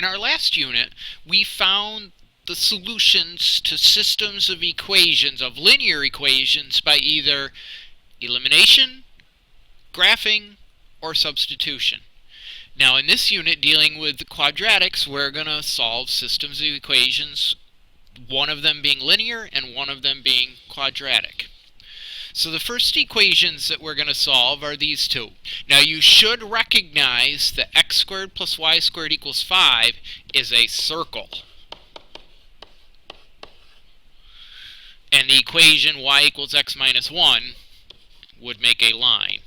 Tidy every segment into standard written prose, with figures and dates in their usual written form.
In our last unit, we found the solutions to systems of equations, of linear equations, by either elimination, graphing, or substitution. Now in this unit dealing with the quadratics, we're going to solve systems of equations, one of them being linear and one of them being quadratic. So the first equations that we're going to solve are these two. Now you should recognize that x squared plus y squared equals 5 is a circle. And the equation y equals x minus 1 would make a line.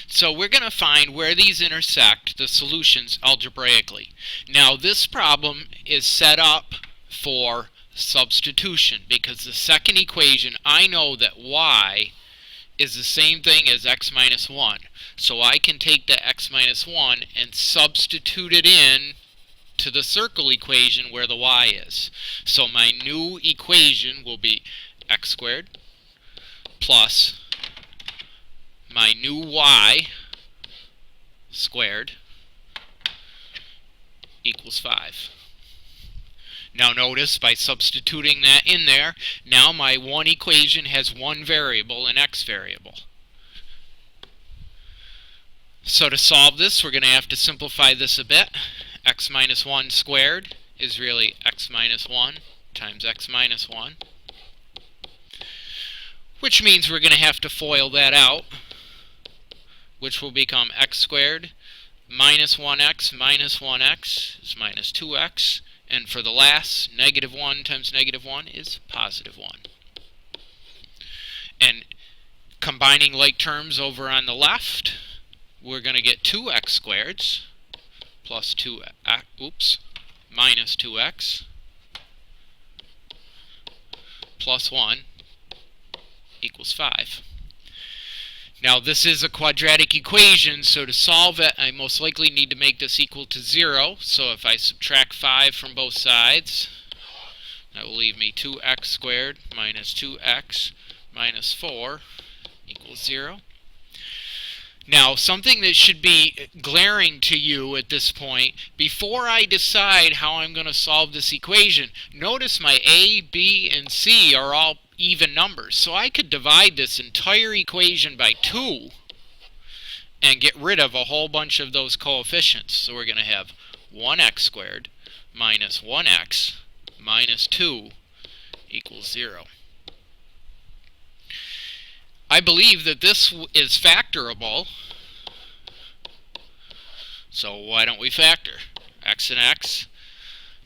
So we're going to find where these intersect, the solutions, algebraically. Now this problem is set up for substitution because the second equation, I know that y is the same thing as x minus 1. So I can take the x minus 1 and substitute it in to the circle equation where the y is. So my new equation will be x squared plus my new y squared equals 5. Now notice, by substituting that in there, now my one equation has one variable, an x variable. So to solve this, we're going to have to simplify this a bit. X minus 1 squared is really x minus 1 times x minus 1. Which means we're going to have to FOIL that out, which will become x squared minus 1x minus 1x is minus 2x. And for the last, negative 1 times negative 1 is positive 1. And combining like terms over on the left, we're going to get 2x squareds plus minus 2x plus 1 equals 5. Now this is a quadratic equation, so to solve it I most likely need to make this equal to 0. So if I subtract 5 from both sides, that will leave me 2x squared minus 2x minus 4 equals 0. Now something that should be glaring to you at this point, before I decide how I'm going to solve this equation, notice my a, b, and c are all even numbers. So I could divide this entire equation by 2 and get rid of a whole bunch of those coefficients. So we're going to have 1x squared minus 1x minus 2 equals 0. I believe that this is factorable. So why don't we factor? X and x,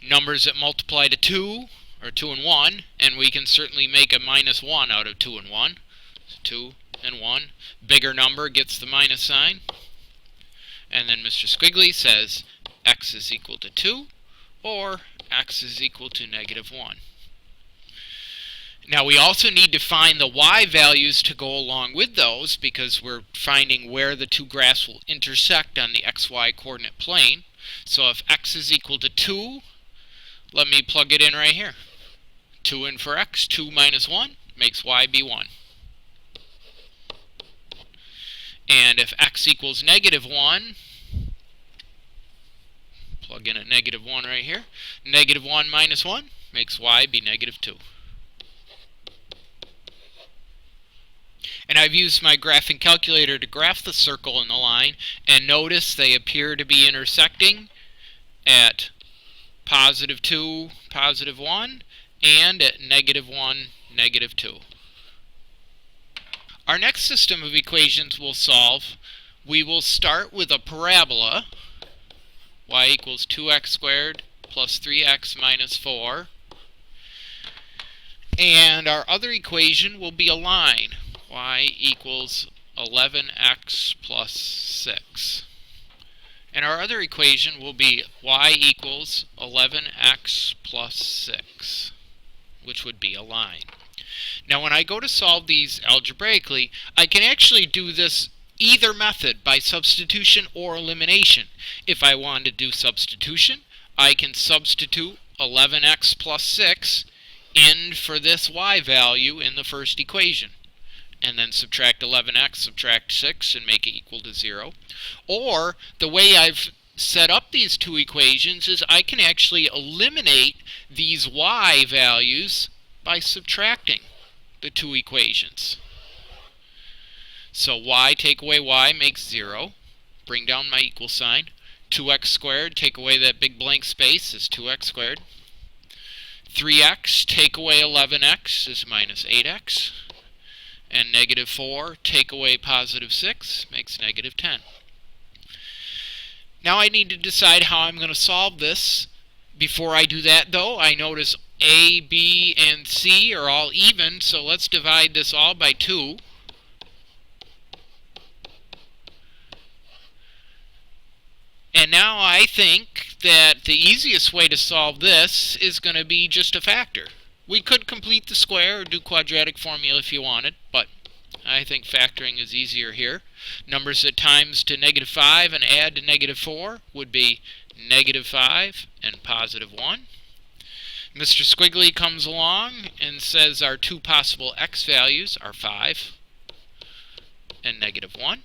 numbers that multiply to 2 or 2 and 1, and we can certainly make a minus 1 out of 2 and 1. So 2 and 1. Bigger number gets the minus sign. And then Mr. Squiggly says x is equal to 2 or x is equal to negative 1. Now we also need to find the y values to go along with those because we're finding where the two graphs will intersect on the xy coordinate plane. So if x is equal to 2, let me plug it in right here. 2 in for x, 2 minus 1 makes y be 1. And if x equals negative 1, plug in a negative 1 right here. Negative 1 minus 1 makes y be negative 2. And I've used my graphing calculator to graph the circle and the line, and notice they appear to be intersecting at positive 2, positive 1, and at negative 1, negative 2. Our next system of equations we'll solve, we will start with a parabola, y equals 2x squared plus 3x minus 4. And our other equation will be a line, y equals 11x plus 6. And our other equation will be y equals 11x plus 6, which would be a line. Now when I go to solve these algebraically, I can actually do this either method, by substitution or elimination. If I want to do substitution, I can substitute 11x plus 6 in for this y value in the first equation. and then subtract 11x, subtract 6, and make it equal to 0. Or the way I've set up these two equations is I can actually eliminate these y values by subtracting the two equations. So y take away y makes 0. Bring down my equal sign. 2x squared, take away that big blank space, is 2x squared. 3x, take away 11x, is minus 8x. And negative 4, take away positive 6, makes negative 10. Now I need to decide how I'm going to solve this. Before I do that, though, I notice A, B, and C are all even, so let's divide this all by 2. And now I think that the easiest way to solve this is going to be just a factor. We could complete the square or do quadratic formula if you wanted, but I think factoring is easier here. Numbers that times to negative 5 and add to negative 4 would be negative 5 and positive 1. Mr. Squiggly comes along and says our two possible x values are 5 and negative 1.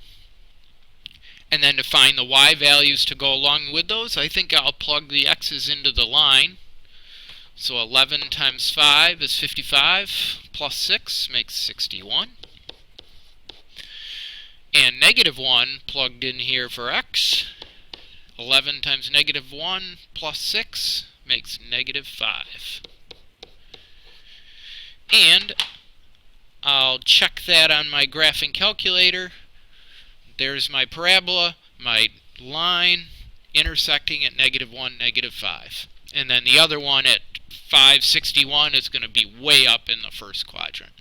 And then to find the y values to go along with those, I think I'll plug the x's into the line. So 11 times 5 is 55, plus 6 makes 61. And negative 1 plugged in here for x. 11 times negative 1 plus 6 makes negative 5. And I'll check that on my graphing calculator. There's my parabola, my line intersecting at negative 1, negative 5. And then the other one at 561 is going to be way up in the first quadrant.